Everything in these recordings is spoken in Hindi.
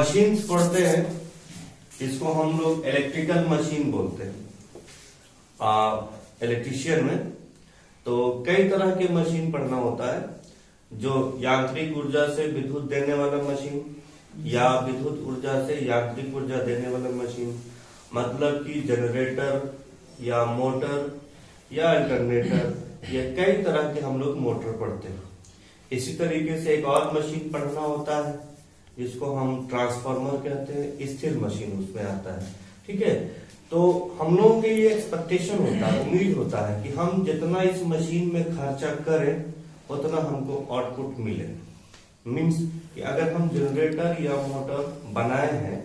मशीन्स पढ़ते हैं, इसको हम लोग इलेक्ट्रिकल मशीन बोलते हैं इलेक्ट्रिशियन में। तो कई तरह के मशीन पढ़ना होता है, जो यांत्रिक ऊर्जा से विद्युत देने वाला मशीन या विद्युत ऊर्जा से यांत्रिक ऊर्जा देने वाला मशीन, मतलब कि जनरेटर या मोटर या अल्टरनेटर, या कई तरह के हम लोग मोटर पढ़ते हैं। इसी तरीके से एक और मशीन पढ़ना होता है जिसको हम ट्रांसफार्मर कहते हैं, स्थिर मशीन उसमें आता है। ठीक है, तो हम लोगों के ये एक्सपेक्टेशन होता है, उम्मीद होता है कि हम जितना इस मशीन में खर्चा करें उतना हमको आउटपुट मिले। मीन्स कि अगर हम जनरेटर या मोटर बनाए हैं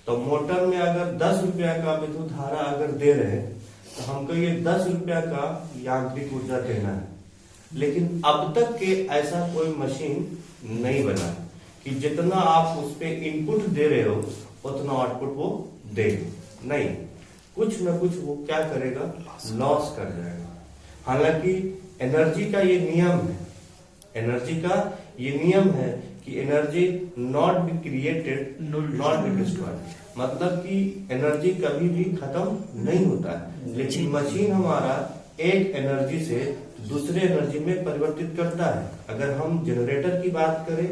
तो मोटर में अगर 10 रुपया का विद्युत धारा अगर दे रहे हैं तो हमको ये 10 रुपया का यांत्रिक ऊर्जा देना है। लेकिन अब तक के ऐसा कोई मशीन नहीं बना कि जितना आप उस पे इनपुट दे रहे हो उतना आउटपुट वो देगा। नहीं, कुछ न कुछ वो क्या करेगा, लॉस कर जाएगा। हालांकि एनर्जी का ये नियम है, एनर्जी का ये नियम है कि energy not be created not be destroyed, मतलब कि एनर्जी कभी भी खत्म नहीं होता है। लेकिन मशीन हमारा एक एनर्जी से दूसरे एनर्जी में परिवर्तित करता है। अगर हम जनरेटर की बात करें,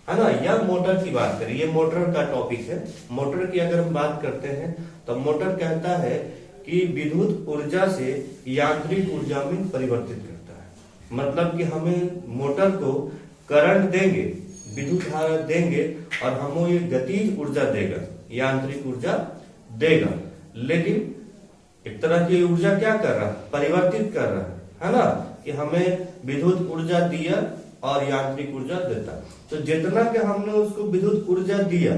है ना, या मोटर की बात करें, ये मोटर का टॉपिक है। मोटर की अगर हम बात करते हैं तो मोटर कहता है कि विद्युत ऊर्जा से यांत्रिक ऊर्जा में परिवर्तित करता है। मतलब कि हमें मोटर को करंट देंगे, विद्युत धारा देंगे और हमें ये गतिज ऊर्जा देगा, यांत्रिक ऊर्जा देगा। लेकिन एक तरह की ऊर्जा क्या कर रहा है, परिवर्तित कर रहा है ना, कि हमें विद्युत ऊर्जा दिया और यांत्रिक ऊर्जा देता। तो जितना कि हमने उसको विद्युत ऊर्जा दिया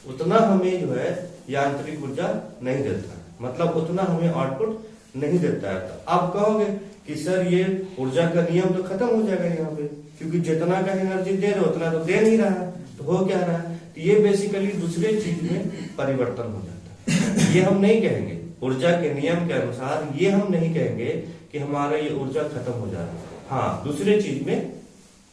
उतना हमें जो है यांत्रिक ऊर्जा नहीं देता, मतलब उतना हमें आउटपुट नहीं देता है। तो आप कहोगे कि सर ये ऊर्जा का नियम तो खत्म हो जाएगा यहाँ पे, क्योंकि जितना का एनर्जी दे रहे उतना तो दे नहीं रहा है, तो हो क्या रहा है, तो ये बेसिकली दूसरे चीज में परिवर्तन हो जाता है। ये हम नहीं कहेंगे, ऊर्जा के नियम के अनुसार ये हम नहीं कहेंगे कि हमारा ये ऊर्जा खत्म हो जा रहा है। हाँ, दूसरे चीज में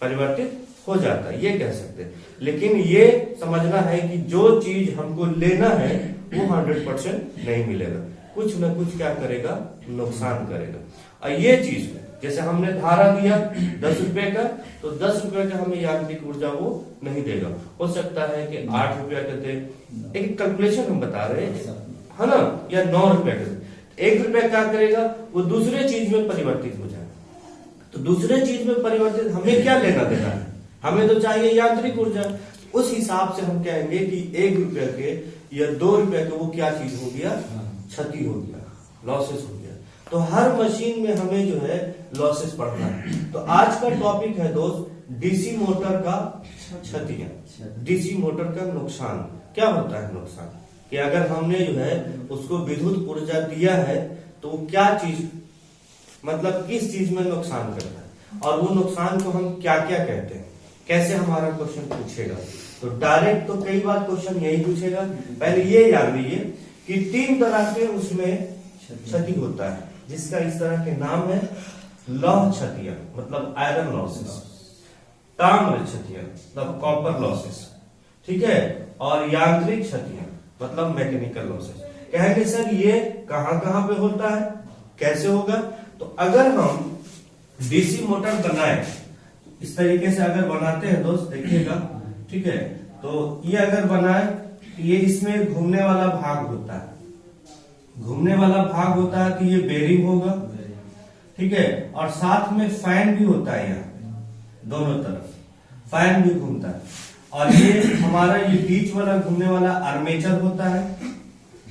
परिवर्तित हो जाता है, ये कह सकते हैं। लेकिन ये समझना है कि जो चीज हमको लेना है वो 100% नहीं मिलेगा, कुछ न कुछ क्या करेगा, नुकसान करेगा। और ये चीज जैसे हमने धारा दिया 10 रुपए का, तो 10 रुपए का हमें यांत्रिक ऊर्जा वो नहीं देगा। हो सकता है कि 8 रुपया का दे, एक कैलकुलेशन हम बता रहे हैं, है ना, या 9 रुपया का दे। 1 रुपया क्या करेगा, वो दूसरे चीज में परिवर्तित हो जाएगा। तो दूसरे चीज में परिवर्तित हमें क्या लेना देना है, हमें तो चाहिए यांत्रिक ऊर्जा। उस हिसाब से हम कहेंगे कि 1 रुपया के या 2 रुपया के वो क्या चीज हो गया, क्षति हो गया, लॉसेस हो गया। तो हर मशीन में हमें जो है लॉसेस पढ़ना है। तो आज का टॉपिक है दोस्त डीसी मोटर का क्षतियां, डीसी मोटर का नुकसान। क्या होता है नुकसान, कि अगर हमने जो है उसको विद्युत ऊर्जा दिया है तो क्या चीज, मतलब किस चीज में नुकसान करता है, और वो नुकसान को हम क्या क्या कहते हैं, कैसे हमारा क्वेश्चन पूछेगा। तो डायरेक्ट तो कई बार क्वेश्चन यही पूछेगा। पहले ये याद लीजिए कि 3 तरह के उसमें क्षति होता है, जिसका इस तरह के नाम है लौह क्षतियां, मतलब आयरन लॉसेस, ताम्र क्षतियां मतलब कॉपर लॉसेस, ठीक है, और यांत्रिक क्षतियां मतलब मैकेनिकल लॉसेस। कहेंगे सर ये कहां कहां पे होता है, कैसे होगा। तो अगर हम डीसी मोटर बनाए, इस तरीके से अगर बनाते हैं दोस्त, देखिएगा, ठीक है, तो ये अगर बनाए, ये इसमें घूमने वाला भाग होता है, घूमने वाला भाग होता है, कि ये बेरिंग होगा, ठीक है, और साथ में फैन भी होता है, यहाँ दोनों तरफ फैन भी घूमता है, और ये हमारा ये बीच वाला घूमने वाला आर्मेचर होता है,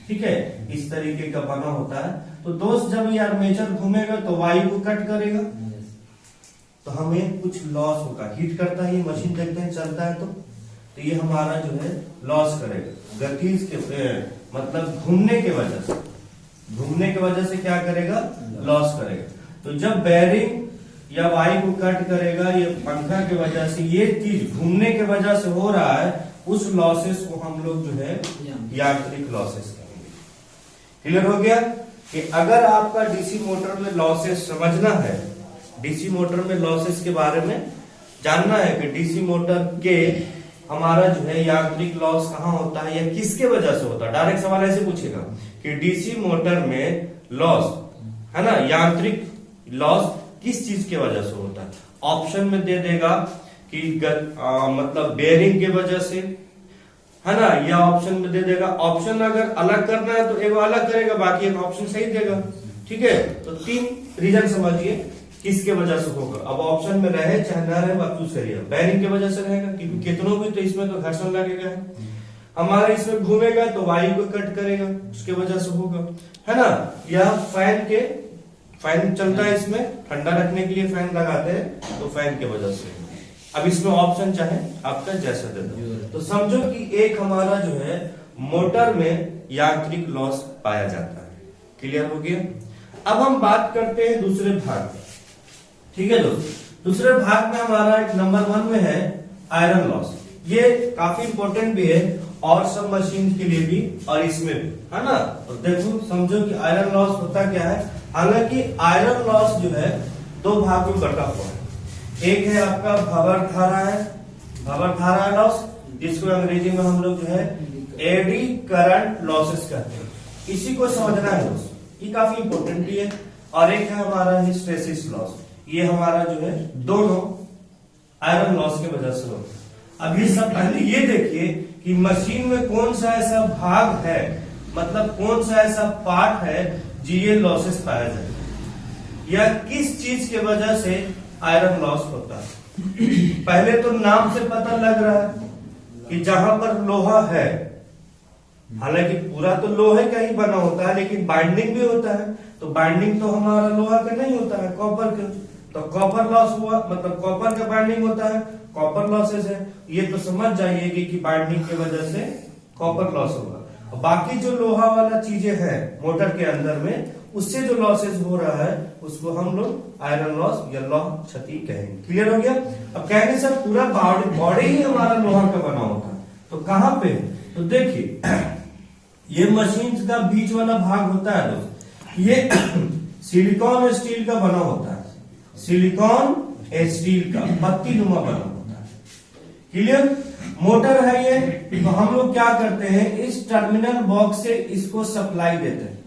ठीक है, इस तरीके का बना होता है। तो दोस्त जब ये आर्मेचर घूमेगा तो वायु को कट करेगा, तो हमें कुछ लॉस होगा, हीट करता है ये मशीन, देखते हैं चलता है तो ये हमारा जो है लॉस करेगा, गतिज के मतलब घूमने के वजह से, घूमने की वजह से क्या करेगा, लॉस करेगा। तो जब बेरिंग या वायु को कट करेगा, ये पंखा की वजह से, ये चीज घूमने की वजह से हो रहा है, उस लॉसेस को हम लोग जो है यांत्रिक लॉसेस कहेंगे। क्लियर हो गया कि अगर आपका डीसी मोटर में लॉसेस समझना है, डीसी मोटर में लॉसेस के बारे में जानना है कि डीसी मोटर के हमारा जो है यांत्रिक लॉस कहाँ होता है या किसके वजह से होता है। डायरेक्ट सवाल ऐसे पूछेगा कि डीसी मोटर में लॉस है ना, यांत्रिक लॉस किस चीज के वजह से होता है। ऑप्शन में दे देगा कि मतलब बेयरिंग के वजह से है ना, या ऑप्शन में दे देगा। ऑप्शन अगर अलग करना है तो एक अलग करेगा, बाकी एक ऑप्शन सही देगा। ठीक है, तो 3 रीजन समझिए किसके वजह से होगा। अब ऑप्शन में रहे चाहे ना रहे बात चूज करिए। बेयरिंग की वजह से रहेगा क्योंकि कितनों भी तो इसमें तो घर्षण लगेगा, हमारा इसमें घूमेगा तो वायु को कट करेगा, उसके वजह से होगा है ना। या फैन चलता है, इसमें ठंडा रखने के लिए फैन लगाते हैं तो फैन की वजह से। अब इसमें ऑप्शन चाहे आपका जैसा दे दो। तो समझो कि एक हमारा जो है मोटर में यांत्रिक लॉस पाया जाता है। क्लियर हो गया। अब हम बात करते हैं दूसरे भाग में। ठीक है दोस्त, दूसरे भाग में हमारा एक नंबर 1 में है आयरन लॉस। ये काफी इंपॉर्टेंट भी है और सब मशीन के लिए भी और इसमें भी है ना। तो देखो समझो कि आयरन लॉस होता क्या है। हालांकि आयरन लॉस जो है 2 भाग में बटा हुआ है। एक है आपका भंवर धारा लॉस, जिसको अंग्रेजी में हम लोग जो है एडी करंट लॉसेस कहते हैं। इसी को समझना है दोस्त, ये काफी इंपॉर्टेंट भी है। और एक है हमारा हिस्टैरिसीस लॉस। ये हमारा जो है दोनों आयरन लॉस की वजह से होता है। अभी सब पहले ये देखिए कि मशीन में कौन सा ऐसा भाग है, मतलब कौन सा ऐसा पार्ट है जो ये लॉसेस पाया जाए या किस चीज के वजह से आयरन लॉस होता है। पहले तो नाम से पता लग रहा है कि जहां पर लोहा है, हालांकि पूरा तो लोहे का ही बना होता है लेकिन बाइंडिंग भी होता है। तो बाइंडिंग तो हमारा लोहा का नहीं होता है, कॉपर का। तो कॉपर लॉस हुआ, मतलब कॉपर का बाइंडिंग होता है, कॉपर लॉसेस है। ये तो समझ जाइए कि बाइंडिंग की वजह से कॉपर लॉस होगा। और बाकी जो लोहा वाला चीजें हैं मोटर के अंदर में, उससे जो लॉसेस हो रहा है उसको हम लोग आयरन लॉस या लौह क्षति कहेंगे। क्लियर हो गया। अब कहेंगे सर पूरा बॉडी ही हमारा लोहा का बना होता है, तो कहां पे। तो देखिए ये मशीन का बीच वाला भाग होता है दोस्त, ये सिलिकॉन स्टील का बना होता है, सिलिकॉन स्टील का पत्ती नुमा बना होता है। क्लियर। मोटर है ये, तो हम लोग क्या करते हैं, इस टर्मिनल बॉक्स से इसको सप्लाई देते हैं।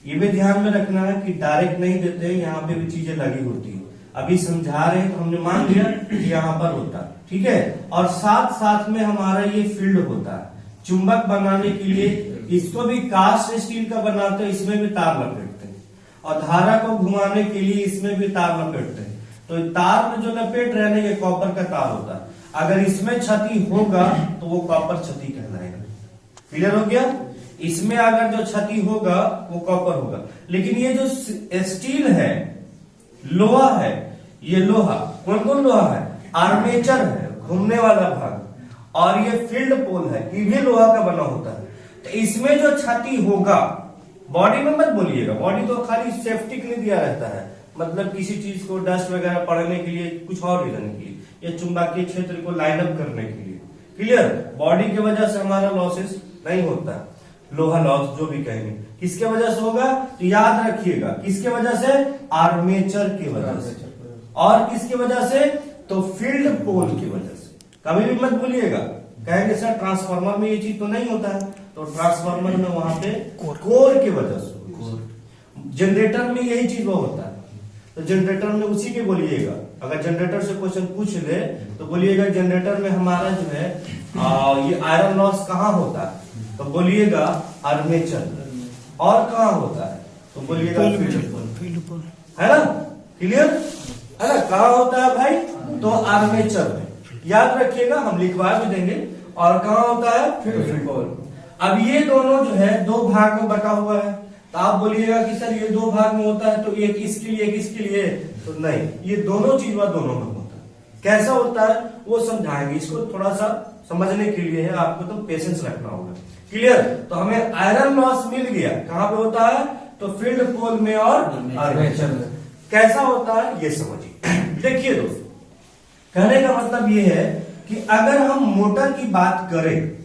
ये भी ध्यान में रखना है कि डायरेक्ट नहीं देते हैं, यहाँ पे भी चीजें लगी होती है। अभी समझा रहे हैं तो हमने मान लिया कि यहाँ पर होता है। ठीक है। और साथ साथ में हमारा ये फील्ड होता है। चुंबक बनाने के लिए इसको भी कास्ट स्टील का बनाते हैं, इसमें भी तार लपेटते हैं। और धारा को घुमाने के लिए इसमें भी तार लपेटते हैं। तो तार में जो लपेट रहे हैं ये कॉपर का तार होता है। अगर इसमें क्षति होगा तो वो कॉपर क्षति कहलाएगा। क्लियर हो गया। इसमें अगर जो क्षति होगा वो कॉपर होगा। लेकिन ये जो स्टील है, लोहा है, ये लोहा कौन कौन लोहा है, आर्मेचर है, घूमने वाला भाग, और ये फील्ड पोल है, ये भी लोहा का बना होता है। तो इसमें जो क्षति होगा, बॉडी में मत बोलिएगा, बॉडी तो खाली सेफ्टी के लिए दिया रहता है, मतलब किसी चीज को डस्ट वगैरह पड़ने के लिए, कुछ और रीजन के लिए, या चुंबकीय क्षेत्र को लाइन अप करने के लिए। क्लियर। बॉडी की वजह से हमारा लॉसेस नहीं होता, लोहा लॉस जो भी कहेंगे। किसके वजह से होगा तो याद रखिएगा, किसके वजह से, आर्मेचर की वजह से। और किसकी वजह से, तो फील्ड पोल की वजह से। कभी भी मत भूलिएगा, कहेंगे सर ट्रांसफार्मर में ये चीज तो नहीं होता है, तो ट्रांसफार्मर में वहां पे कोर की वजह से। जनरेटर में यही चीज वो होता है, तो जनरेटर में उसी के बोलिएगा। अगर जनरेटर से क्वेश्चन पूछ ले तो बोलिएगा जनरेटर में हमारा जो है ये आयरन लॉस कहाँ होता है, तो बोलिएगा आर्मेचर। और कहाँ होता है तो बोलिएगा फील्ड पोल, है ना। क्लियर है ना। कहाँ होता है भाई, तो आर्मेचर में। याद रखिएगा, हम लिखवा भी देंगे। और कहाँ होता है, फील्ड पोल। अब ये दोनों जो है 2 भाग में बटा हुआ है, तो आप बोलिएगा कि सर ये 2 भाग में होता है तो एक इसके लिए, एक इसके लिए, तो नहीं, ये दोनों चीज दोनों में होता है। कैसा होता है वो समझाएंगे, इसको थोड़ा सा समझने के लिए है आपको तो पेशेंस रखना होगा। क्लियर। तो हमें आयरन लॉस मिल गया, कहां पे होता है, तो फील्ड पोल में और आर्मेचर में। कैसा होता है ये समझिए। देखिए दोस्तों, कहने का मतलब ये है कि अगर हम मोटर की बात करें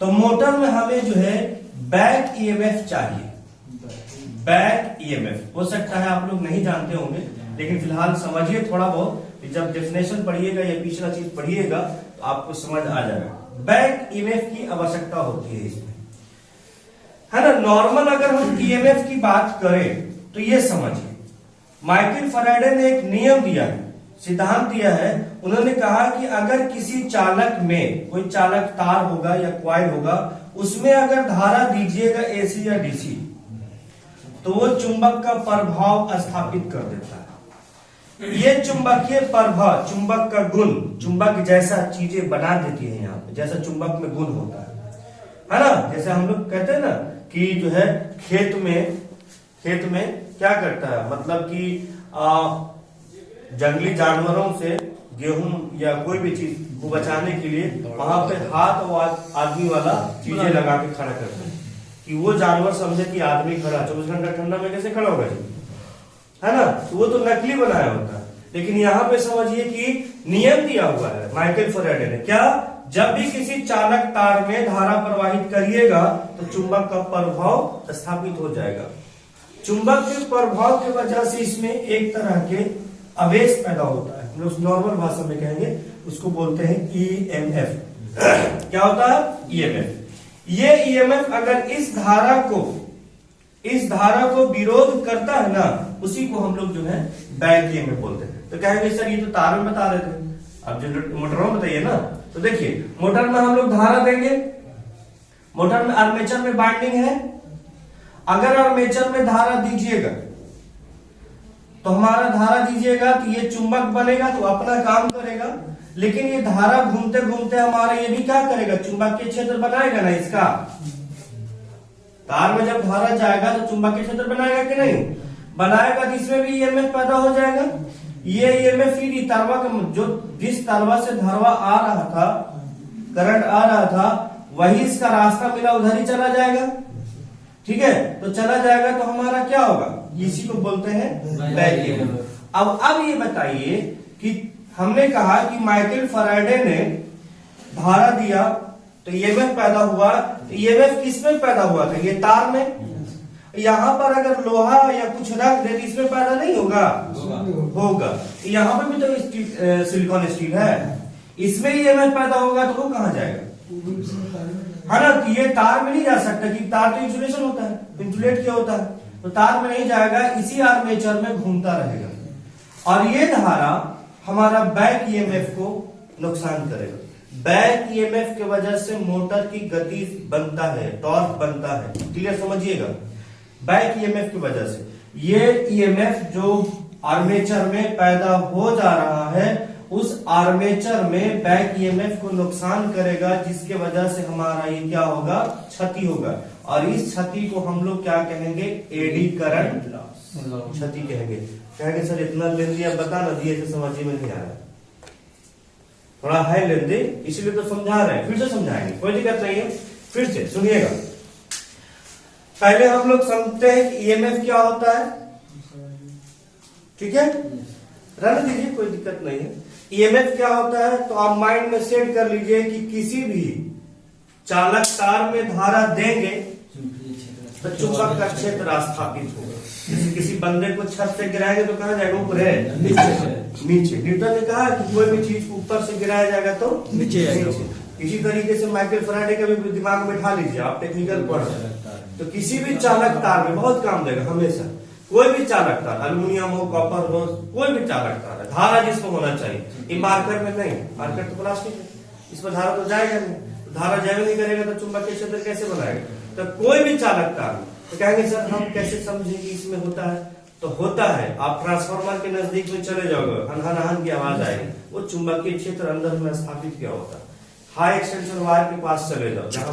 तो मोटर में हमें जो है बैक ईएमएफ चाहिए। बैक ईएमएफ हो सकता है आप लोग नहीं जानते होंगे, लेकिन फिलहाल समझिए थोड़ा बहुत। जब डेफिनेशन पढ़िएगा या पिछला चीज पढ़िएगा तो आपको समझ आ जाएगा। बैक ईएमएफ की आवश्यकता होती है इसमें, है ना। नॉर्मल अगर हम ईएमएफ की बात करें तो ये समझिए, माइकल फैराडे ने एक नियम दिया है, सिद्धांत दिया है। उन्होंने कहा कि अगर किसी चालक में, कोई चालक तार होगा या कॉइल होगा, उसमें अगर धारा दीजिएगा एसी या डीसी, तो वो चुंबक का प्रभाव स्थापित कर देता है। ये चुंबकीय प्रभाव, चुंबक का गुण, चुंबक जैसा चीजें बना देती है यहाँ पे, जैसा चुंबक में गुण होता है ना। जैसे हम लोग कहते हैं ना कि जो है खेत में क्या करता है, मतलब कि जंगली जानवरों से गेहूं या कोई भी चीज को बचाने के लिए वहां पे हाथ और आदमी वाला चीजें लगा के खड़ा करते हैं कि वो जानवर समझे कि आदमी खड़ा, 24 घंटा ठंडा में कैसे खड़ा होगा जी, है ना। तो वो तो नकली बनाया होता है। लेकिन यहाँ पे समझिए कि नियम दिया हुआ है माइकल फैराडे ने, क्या, जब भी किसी चालक तार में धारा प्रवाहित करिएगा तो चुंबक का प्रभाव स्थापित हो जाएगा। चुंबक के प्रभाव की वजह से इसमें एक तरह के आवेश पैदा होता है, हम लोग नॉर्मल भाषा में कहेंगे उसको बोलते हैं ईएमएफ। क्या होता है? ईएमएफ। ये ईएमएफ अगर इस धारा को विरोध करता है ना, उसी को हम लोग जो है बैक ईएमएफ बोलते हैं। तो कहेंगे सर ये तो तार में बता रहे थे, अब जो मोटरों में बताइए ना। तो देखिए मोटर में हम लोग धारा देंगे, मोटर में आर्मेचर में बाइंडिंग है, अगर आर्मेचर में धारा दीजिएगा तो हमारा धारा दीजिएगा तो ये चुंबक बनेगा तो अपना काम करेगा। लेकिन ये धारा घूमते घूमते हमारा ये भी क्या करेगा, चुंबकीय क्षेत्र बनाएगा ना इसका। तार में जब धारा जाएगा तो चुंबकीय क्षेत्र बनाएगा कि नहीं बनाएगा, तो इसमें भी ईएमएफ पैदा हो जाएगा। ये ईएमएफ फिर तारवा का जो जिस तारवा से धारवा आ रहा था, करंट आ रहा था, वही इसका रास्ता मिला उधर ही चला जाएगा। ठीक है, तो चला जाएगा तो हमारा क्या होगा, इसी को बोलते हैं बैक ईएमएफ। अब ये बताइए कि हमने कहा कि माइकल फैराडे ने धारा दिया तो ईएमएफ पैदा हुआ। तो ईएमएफ किसमें पैदा हुआ था, ये तार में। यहां पर अगर लोहा या कुछ रख दे तो इसमें पैदा नहीं होगा। यहां पर भी तो सिलिकॉन स्टील है, इसमें ईएमएफ पैदा होगा तो वो कहां जाएगा, है ना। कि ये तार में नहीं जा सकता, कि तार तो इंसुलेशन होता है, इंसुलेट किया होता है, तो तार में नहीं जाएगा, इसी आर्मेचर में घूमता रहेगा। और ये धारा हमारा बैक ईएमएफ को नुकसान करेगा। बैक ईएमएफ की वजह से मोटर की गति बनता है, टॉर्क बनता है। क्लियर समझिएगा, बैक ईएमएफ की वजह से ये ईएमएफ जो आर्मेचर में पैदा हो जा रहा है, उस आर्मेचर में बैक ईएमएफ को नुकसान करेगा, जिसके वजह से हमारा ये क्या होगा, क्षति होगा। और इस क्षति को हम लोग क्या कहेंगे, एडी करंट क्षति कहेंगे सर इतना लेंदी आप बता ना दिए तो समझ में नहीं आ रहा, थोड़ा है लेंदी इसलिए तो समझा रहे हैं, फिर से समझाएंगे, कोई दिक्कत नहीं है। फिर से सुनिएगा, पहले हम लोग समझते हैं कि ईएमएफ क्या होता है। ठीक है, रहने दीजिए, कोई दिक्कत नहीं है। ईएमएफ क्या होता है तो आप माइंड में सेट कर लीजिए कि किसी भी चालक तार में धारा देंगे तो चुंबक का क्षेत्र स्थापित होगा। जैसे किसी बंदे को छत से गिराएंगे तो कहां जाएगा, ऊपर है नीचे। न्यूटन ने कहा कि कोई भी चीज ऊपर से गिराया जाएगा तो नीचे जाएगा। इसी तरीके से माइकल फैराडे का भी दिमाग में बिठा लीजिए, आप टेक्निकल पढ़ रहे हैं तो किसी भी चालक तार में बहुत काम देगा हमेशा। कोई भी चालक तार, एल्युमिनियम हो, कॉपर हो, कोई भी चालक तार है, धारा जिसको होना चाहिए। ये मार्कर में नहीं, मार्कर तो प्लास्टिक है, इस पर धारा तो जाएगा नहीं, तो धारा जाएगा नहीं करेगा तो चुंबकीय क्षेत्र कैसे बनाएगा। तो कोई भी चालक तार में तो कहेंगे सर हम कैसे समझे कि इसमें होता है, तो होता है। आप ट्रांसफार्मर के नजदीक में चले जाओगे, हनहन की आवाज आएगी, वो चुंबकीय क्षेत्र अंदर में स्थापित किया होता है। हाई एक्सटेंशन वायर के पास चले जाओ, जहां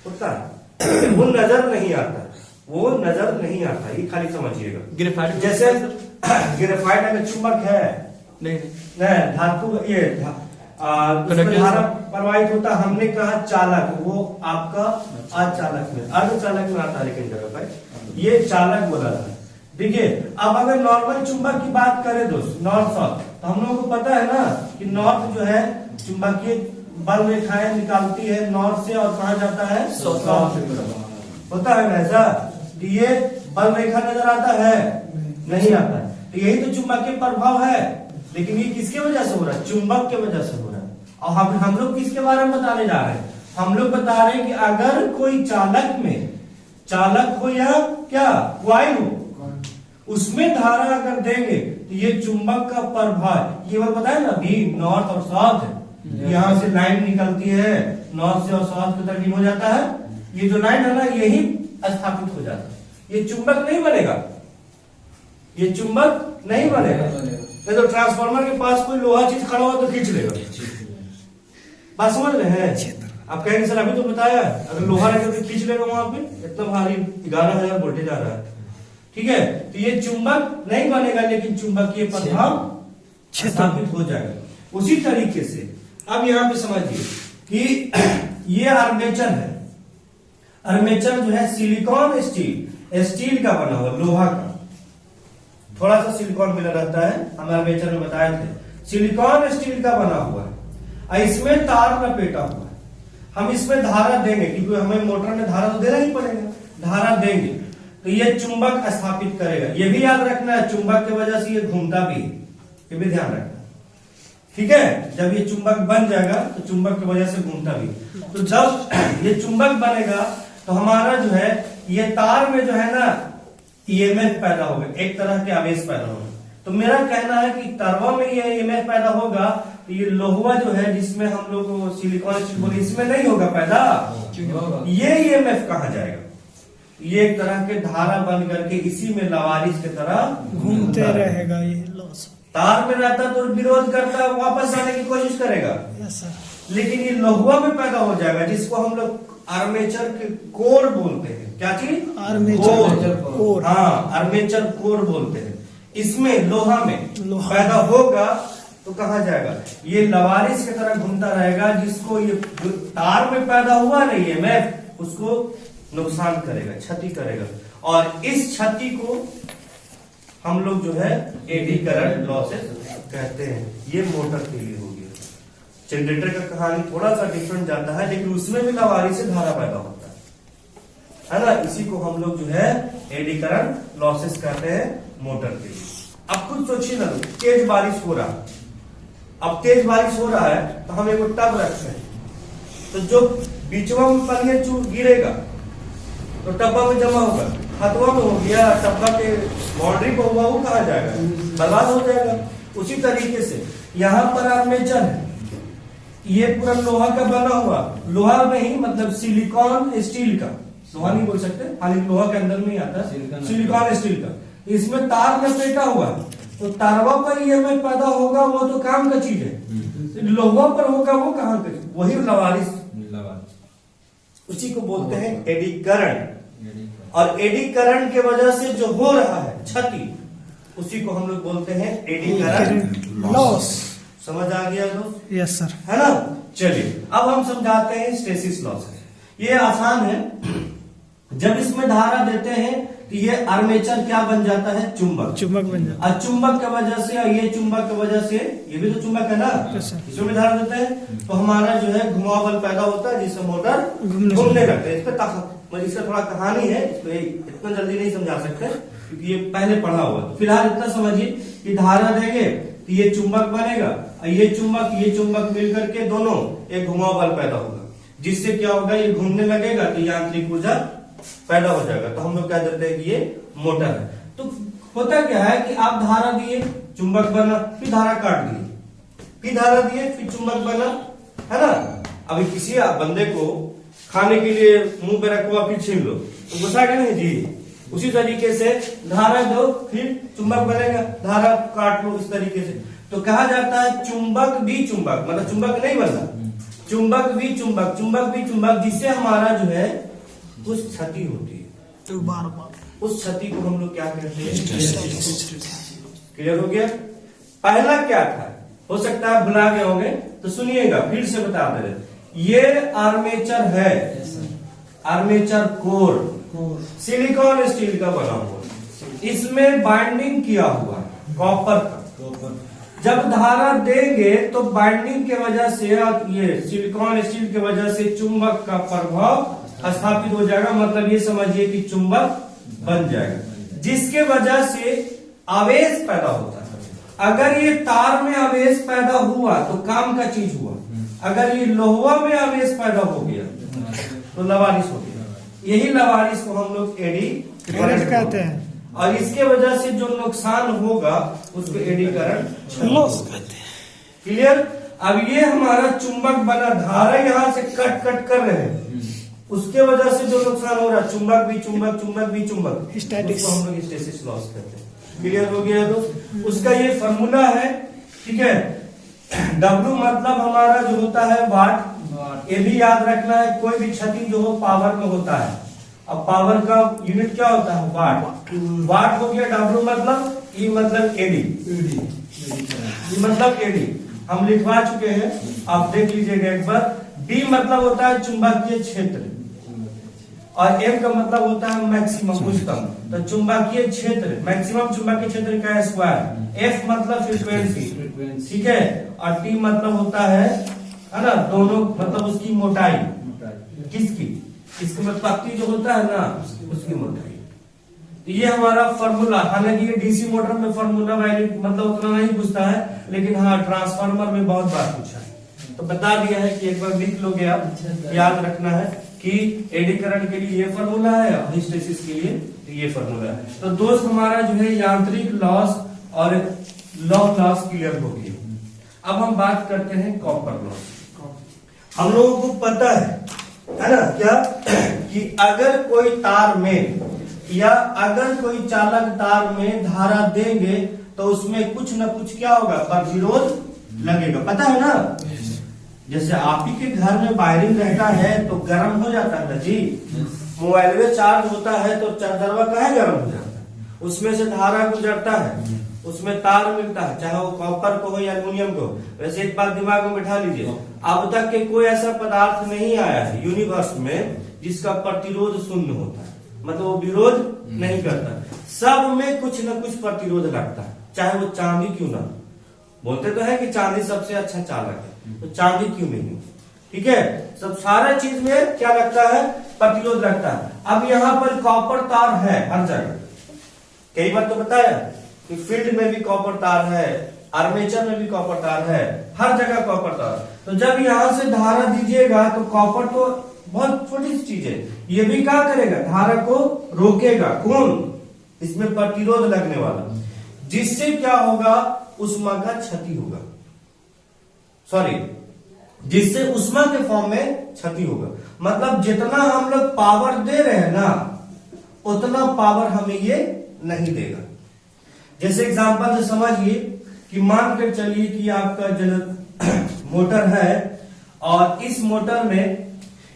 होता है, वो नजर नहीं आता, ये खाली समझिएगा। ग्रेफाइट, जैसे ग्रेफाइट अगर चुंबक है नहीं धातु, ये धारा प्रवाहित होता, हमने कहा चालक, वो आपका अचालक में, अर्धचालक में आता है। लेकिन ग्रेफाइट ये चालक बोला था। देखिए अब अगर नॉर्मल चुंबक की बात करें दोस्त, नॉर्थ साउथ, तो हम लोगों को पता है ना कि नॉर्थ जो है चुंबकीय बल रेखाएं निकालती है नॉर्थ से, और कहा जाता है साउथ की तरफ, होता है ना ऐसा। ये बल रेखा नजर आता है, नहीं आता है। तो यही तो चुंबकीय प्रभाव है। लेकिन ये किसके वजह से हो रहा है, चुंबक के वजह से हो रहा है। और हम लोग किसके बारे में बताने जा रहे हैं? हम लोग बता रहे हैं कि अगर कोई चालक हो या क्या कॉइल हो, उसमें धारा अगर देंगे तो ये चुंबक का प्रभाव, ये बात बताया ना, भी नॉर्थ और साउथ है, यहाँ से लाइन निकलती है नॉर्थ से और साउथ की तरफ हो जाता है, ये जो लाइन है ना यही स्थापित हो जाता है। ये चुंबक नहीं बनेगा, ये चुंबक नहीं बनेगा। नहीं तो ट्रांसफार्मर के पास कोई लोहा चीज खड़ा हो तो खींच लेगा। बात समझ रहे हैं? आप कहेंगे सर अभी तो बताया, अगर लोहा रखे तो खींच लेगा वहां पे, इतना भारी 11,000 वोल्टेज आ रहा है, ठीक है। तो ये चुंबक नहीं बनेगा, लेकिन चुंबकीय प्रभाव स्थापित हो जाएगा। उसी तरीके से अब यहाँ पे समझिए कि ये आर्मेचर है। आर्मेचर जो है सिलिकॉन स्टील का बना हुआ, लोहा का, थोड़ा सा सिलिकॉन मिला रहता है, हम आर्मेचर में बताए थे। सिलिकॉन स्टील का बना हुआ है और इसमें तार लपेटा हुआ है। हम इसमें धारा देंगे क्योंकि हमें मोटर में धारा तो देना ही पड़ेगा, धारा देंगे तो ये चुंबक स्थापित करेगा। ये भी याद रखना है, चुंबक की वजह से ये घूमता भी है, ये भी ध्यान रखना, ठीक है। जब ये चुंबक बन जाएगा तो चुंबक की वजह से घूमता भी। तो जब ये चुंबक बनेगा तो हमारा जो है ये तार में जो है ना ईएमएफ पैदा होगा, एक तरह के आवेश पैदा होगा। तो मेरा कहना है कि तारवा में ये ईएमएफ पैदा होगा, तो ये लोहा जो है जिसमें हम लोग सिलिकॉन स्टील बोले, इसमें नहीं होगा पैदा। ये ईएमएफ कहाँ जाएगा? ये एक तरह के धारा बन करके इसी में लवारिस की तरह घूमते रहेगा। ये लॉस तार में रहता तो विरोध करता, वापस आने की कोशिश करेगा, यस सर। लेकिन ये लोहा में पैदा हो जाएगा, जिसको हम लोग आर्मेचर के कोर बोलते हैं। क्या चीज? Armature core. हाँ, आर्मेचर कोर बोलते हैं। इसमें लोहा में लोहा पैदा होगा तो कहा जाएगा ये लवारिस की तरह घूमता रहेगा, जिसको ये तार में पैदा हुआ नहीं है मैं उसको नुकसान करेगा, क्षति करेगा। और इस क्षति को हम लोग जो है एडी करंट लॉसेस कहते हैं। ये मोटर के लिए हो गया। जनरेटर का कहानी थोड़ा सा डिफरेंट जाता है, लेकिन उसमें भी लवारिस से धारा पैदा होता है ना। इसी को हम लोग जो है एडी करंट लॉसेस कहते हैं मोटर के लिए। अब खुद सोचिए ना, तेज बारिश हो रहा है, अब तेज बारिश हो रहा है तो हम एक टब रखते हैं, तो जो बीचवा में पानी चूर गिरेगा तो टब्बा में जमा होगा, हथवा में हो गया, टब्बा के बाउंड्री पर हुआ, वो कहा जाएगा बर्बाद हो जाएगा। उसी तरीके से यहाँ पर आर्मेचर है, ये पूरा लोहा का बना हुआ, लोहा नहीं मतलब सिलिकॉन स्टील का, लोहा नहीं बोल सकते, खाली लोहा के अंदर में आता है सिलिकॉन स्टील का। इसमें तार लपेटा हुआ है, तो तारवा पर ईएमएफ पैदा होगा, वो तो काम का चीज है। लोहा पर होगा वो कहाँ का? वही लवारिस, उसी को बोलते हैं एडी करंट। और एडी करंट के वजह से जो हो रहा है क्षति, उसी को हम लोग बोलते हैं एडी करंट लॉस। समझ आ गया दोस्त? Yes sir. है ना। चलिए अब हम समझाते हैं स्टेसिस लॉसेस। ये आसान है। जब इसमें धारा देते हैं तो ये आर्मेचर क्या बन जाता है? चुंबक बन जाता और चुंबक की वजह से, ये चुंबक की वजह से, ये भी तो चुंबक है ना, इसमें धारा देते हैं तो हमारा जो है घुमाव बल पैदा होता है, जिससे मोटर घूमने लगता है। इस पे इसका थोड़ा कहानी है, इसको इतना जल्दी नहीं समझा सकते क्योंकि ये पहले पढ़ा हुआ है। फिलहाल इतना समझिए कि धारा देंगे तो ये चुंबक बनेगा और ये चुंबक मिल करके दोनों एक घुमाव बल पैदा होगा, जिससे क्या होगा, ये घूमने लगेगा तो यांत्रिक ऊर्जा पैदा हो जाएगा। तो हम लोग कह देते हैं कि ये मोटर है। तो होता क्या है कि आप धारा दिए, चुंबक बना, फिर धारा काट दिए, फिर धारा दिए, फिर चुंबक बना, है ना। अभी किसी बंदे को खाने के लिए मुंह पे रखवा फिर छीन लो तो गुस्सा क्या नहीं जी। उसी तरीके से धारा दो फिर चुंबक बनेगा, धारा काट लो, इस तरीके से। तो कहा जाता है चुंबक भी चुंबक, मतलब चुंबक नहीं बनना, चुंबक भी चुंबक, जिससे हमारा जो है कुछ क्षति होती है। तो बार उस क्षति को हम लोग क्या कहते हैं? क्लियर हो गया? पहला क्या था, हो सकता है भुला गए होंगे, तो सुनिएगा फिर से बता दे रहे। ये आर्मेचर है, आर्मेचर कोर सिलिकॉन स्टील का बना हुआ, इसमें बाइंडिंग किया हुआ है कॉपर का। जब धारा देंगे तो बाइंडिंग के वजह से, ये सिलिकॉन स्टील के वजह से चुंबक का प्रभाव स्थापित हो जाएगा, मतलब ये समझिए कि चुंबक बन जाएगा, जिसके वजह से आवेश पैदा होता है। अगर ये तार में आवेश पैदा हुआ तो काम का चीज हुआ, अगर ये लोहा में आवेश पैदा हो गया तो लवारिस हो गया। यही लवारिस को हम लोग एडी करंट कहते हैं, और इसके वजह से जो नुकसान होगा उसको एडी करंट लॉस कहते हैं। क्लियर। अब ये हमारा चुंबक बना, धारा यहाँ से कट कर रहे हैं, उसके वजह से जो नुकसान हो रहा है, चुंबक भी चुंबक, चुंबक भी चुंबक, स्टैटिक्स। उसको हम लोग स्टैटिक्स लॉस कहते हैं। क्लियर हो गया दोस्त। उसका ये फॉर्मूला है, ठीक है। W मतलब हमारा जो होता है वाट, ये भी याद रखना है। कोई भी क्षति जो हो पावर में होता है। अब पावर का यूनिट क्या होता है? वाट। वाट हो गया W मतलब, E मतलब एडी, E मतलब एडी हम लिखवा चुके हैं, आप देख लीजिएगा एक बार। D मतलब होता है चुंबकीय क्षेत्र, और M का मतलब होता है मैक्सिमम, उच्चतम। तो चुंबकीय क्षेत्र, मैक्सिमम चुंबकीय क्षेत्र का स्क्वायर। F मतलब फ्रीक्वेंसी, ठीक है। और T मतलब होता है ना, दोनों मतलब उसकी मोटाई। किसकी? इसके मतलब पत्ती जो होता है ना, उसकी मोटाई। तो ये हमारा फॉर्मूला, हालांकि ये डीसी मोटर में फॉर्मूला वैल्यू मतलब उतना नहीं पूछता है, लेकिन हाँ ट्रांसफार्मर में बहुत बार पूछा है, तो बता दिया है कि एक बार लिख लोगे आप। याद रखना है कि एडी करंट के लिए ये फॉर्मूला है और हिस्टैरिसीस के लिए ये फॉर्मूला है। तो दोस्त हमारा जो है यांत्रिक लॉस और लॉस क्लियर हो गई। अब हम बात करते हैं कॉपर लॉस। हम लोगों को पता है ना क्या, कि अगर कोई तार में या अगर कोई चालक तार में धारा देंगे तो उसमें कुछ न कुछ क्या होगा, प्रतिरोध लगेगा, पता है ना। जैसे आप ही के घर में वायरिंग रहता है तो गर्म हो जाता है ना जी। मोबाइल में चार्ज होता है तो चार्जरवा काहे गर्म हो जाता है, उसमें से धारा गुजरता है, उसमें तार मिलता है, चाहे वो कॉपर को हो या एल्युमिनियम को। वैसे एक बात दिमाग में बैठा लीजिए, अब तक के कोई ऐसा पदार्थ नहीं आया है यूनिवर्स में जिसका प्रतिरोध शून्य होता है, मतलब वो विरोध नहीं करता। सब में कुछ न कुछ प्रतिरोध लगता है, चाहे वो चांदी क्यों ना। बोलते तो है कि चांदी सबसे अच्छा चालक है, तो चांदी क्यों नहीं हो, ठीक है। सब सारा चीज में क्या लगता है, प्रतिरोध लगता है। अब यहाँ पर कॉपर तार है हर जगह, कई बार तो बताया कि फील्ड में भी कॉपर तार है, आर्मेचर में भी कॉपर तार है, हर जगह कॉपर तार। तो जब यहां से धारा दीजिएगा तो कॉपर तो बहुत छोटी सी चीज है, ये भी क्या करेगा, धारा को रोकेगा। कौन? इसमें प्रतिरोध लगने वाला, जिससे क्या होगा, उष्मा का क्षति होगा, सॉरी जिससे उष्मा के फॉर्म में क्षति होगा। मतलब जितना हम लोग पावर दे रहे हैं ना, उतना पावर हमें ये नहीं देगा। जैसे एग्जांपल से समझिए कि मान कर चलिए कि आपका जो मोटर है और इस मोटर में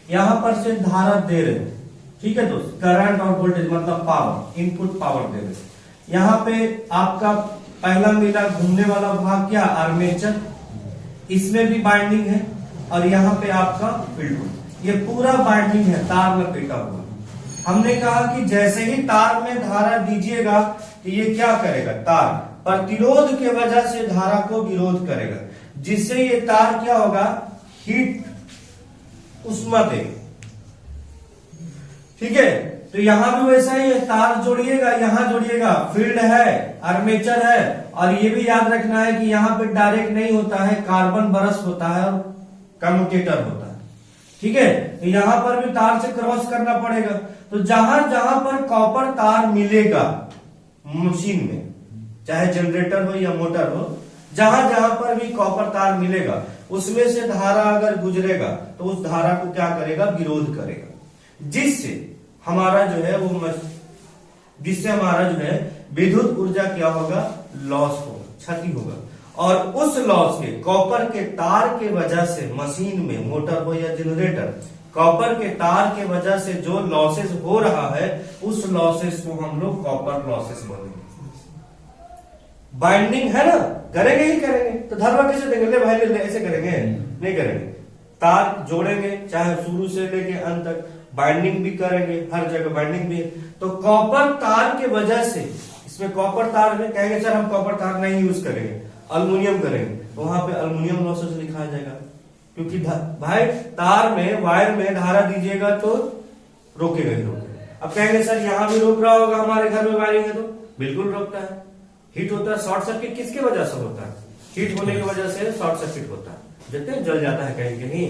यहां पर से धारा दे रहे हैं, ठीक है दोस्त, करंट और वोल्टेज मतलब पावर, इनपुट पावर दे रहे हैं। यहां पे आपका पहला मिला घूमने वाला भाग क्या, आर्मेचर, इसमें भी बाइंडिंग है, और यहाँ पे आपका फील्ड, ये पूरा बाइंडिंग है, तार में पिटा हुआ। हमने कहा कि जैसे ही तार में धारा दीजिएगा कि ये क्या करेगा, तार प्रतिरोध के वजह से धारा को विरोध करेगा, जिससे ये तार क्या होगा, हीट, उष्मा देगा, ठीक है। तो यहां भी वैसा ही है, तार जोड़िएगा, यहां जोड़िएगा, फील्ड है, आर्मेचर है, और ये भी याद रखना है कि यहाँ पे डायरेक्ट नहीं होता है, कार्बन ब्रश होता है और कम्यूटेटर होता है, ठीक है। तो यहां पर भी तार से क्रॉस करना पड़ेगा। तो जहां जहां पर कॉपर तार मिलेगा मशीन में, चाहे जनरेटर हो या मोटर हो, जहां जहां पर भी कॉपर तार मिलेगा उसमें से धारा अगर गुजरेगा तो उस धारा को क्या करेगा, विरोध करेगा, जिससे हमारा जो है वो जिससे हमारा जो है विद्युत ऊर्जा क्या होगा, लॉस होगा, क्षति होगा। और उस लॉस के, कॉपर के तार के वजह से मशीन में, मोटर हो या जनरेटर, कॉपर के तार के वजह से जो लॉसेस हो रहा है, उस लॉसेस को हम लोग कॉपर लॉसेस बोलेंगे। बाइंडिंग है ना, करेंगे ही करेंगे, तो धरवा कैसे देंगे, ले भाई ले, ऐसे करेंगे नहीं करेंगे। तार जोड़ेंगे, चाहे शुरू से लेके अंत तक, बाइंडिंग भी करेंगे, हर जगह बाइंडिंग भी। तो कॉपर तार के वजह से, इसमें कॉपर तार में कहेंगे सर हम कॉपर तार नहीं यूज करेंगे, अल्युमिनियम करेंगे, तो वहां पे अल्युमिनियम लॉसेस लिखा जाएगा, क्योंकि भाई तार में, वायर में धारा दीजिएगा तो रोकेगा ही रोकेगा। अब कहेंगे सर यहाँ भी रोक रहा होगा, हमारे घर में वायरिंग है, तो बिल्कुल रोकता है, हीट होता है। शॉर्ट सर्किट किसके वजह से होता है, हीट होने की वजह से शॉर्ट सर्किट होता है, देखते हैं जल जाता है कहीं कहीं,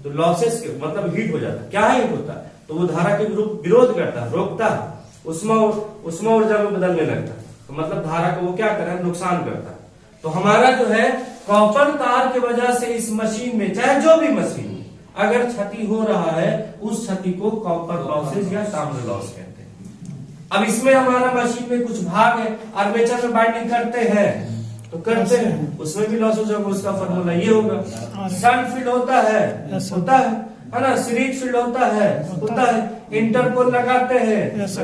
तो लॉसेस मतलब हीट हो जाता है। क्या हीट होता है? तो वो धारा के विरोध करता है, रोकता है, उष्मा ऊर्जा में बदलने लगता है, तो मतलब धारा को वो क्या कर रहा है, नुकसान करता है। तो हमारा जो है कॉपर तार की वजह से इस मशीन में, चाहे जो भी मशीन में अगर क्षति हो रहा है, उस क्षति को कॉपर लॉसेस या ताम्र लॉस कहते हैं। अब इसमें हमारा मशीन में कुछ भाग है, आर्मेचर में बाइंडिंग करते हैं तो करते हैं, उसमें भी लॉस हो जाएगा, उसका फॉर्मूला ये होगा। शन फील्ड होता है ना, सीरीज फील्ड होता है, इंटरपोल लगाते हैं, बस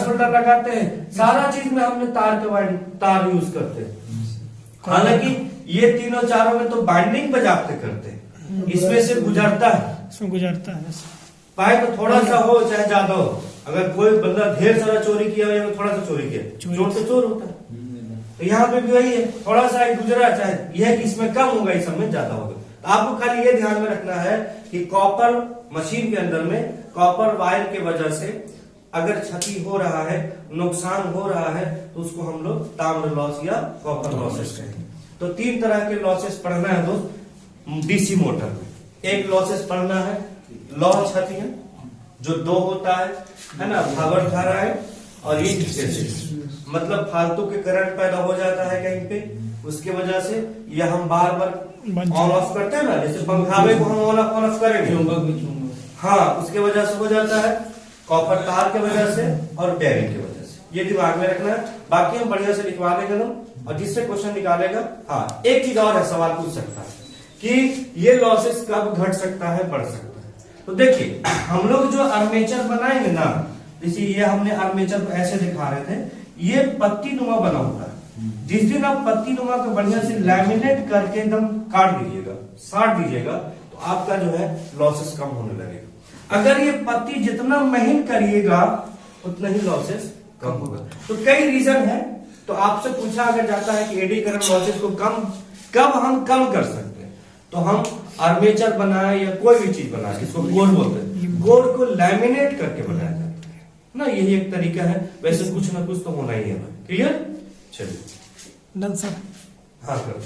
फिल्टर लगाते हैं, सारा चीज में हमने तार यूज करते हैं। हालांकि ये तीनों चारों में तो बाइंडिंग बजाते करते हैं, इसमें से गुजरता है, चाहे तो थोड़ा सा हो चाहे ज्यादा हो। अगर कोई बंदा ढेर सारा चोरी किया या थोड़ा सा चोरी किया, चोर तो चोर होता है। तो यहाँ पे भी वही है, थोड़ा सा गुजरा, चाहे यह है कि इसमें कम होगा, इस समय ज्यादा होगा। तो आपको खाली ये ध्यान में रखना है कि कॉपर मशीन के अंदर में कॉपर वायर के वजह से अगर क्षति हो रहा है, नुकसान हो रहा है, तो उसको हम लोग ताम्र लॉस या कॉपर लॉसेस कहेंगे। तो 3 तरह के लॉसेस पढ़ना है दोस्त डीसी मोटर में। एक लॉसेस पढ़ना है लौ क्षति है, जो 2 होता है ना, भावर धारा है और ये मतलब फालतू के करंट पैदा हो जाता है कहीं पे, उसके वजह से यह हम बार बार ऑन ऑफ करते हैं ना, जैसे पंखावे को हम ऑन ऑफ करेंगे, हाँ, उसके वजह से हो जाता है, कॉपर तार के वजह से और बेरिंग की वजह से। ये दिमाग में रखना है, बाकी हम बढ़िया से लिखवा लेंगे ना, और जिससे क्वेश्चन निकालेगा। हाँ, एक चीज और है, सवाल पूछ सकता है कि ये लॉसेस कब घट सकता है, बढ़ सकता है। तो देखिए, हम लोग जो आर्मेचर बनाएंगे ना, जैसे ये हमने आर्मेचर को ऐसे दिखा रहे थे, ये पत्ती नुमा बना होता है। जिस दिन आप पत्ती नुमा को बढ़िया से लैमिनेट करके एकदम काट दीजिएगा, साट दीजिएगा, तो आपका जो है लॉसेस कम होने लगेगा। अगर ये पत्ती जितना महीन करिएगा उतना ही लॉसेस कम होगा। तो कई रीजन है, तो आपसे पूछा अगर जाता है कि एडी करंट लॉसेस को कब हम कम कर सकते हैं, तो हम आर्मेचर बनाए या कोई भी चीज बनाए, इसको कोर बोलते हैं, कोर को लैमिनेट करके बनाया जाता है ना, यही एक तरीका है। वैसे कुछ ना कुछ तो होना ही है। क्लियर? चलिए, डन सर। हाँ सर।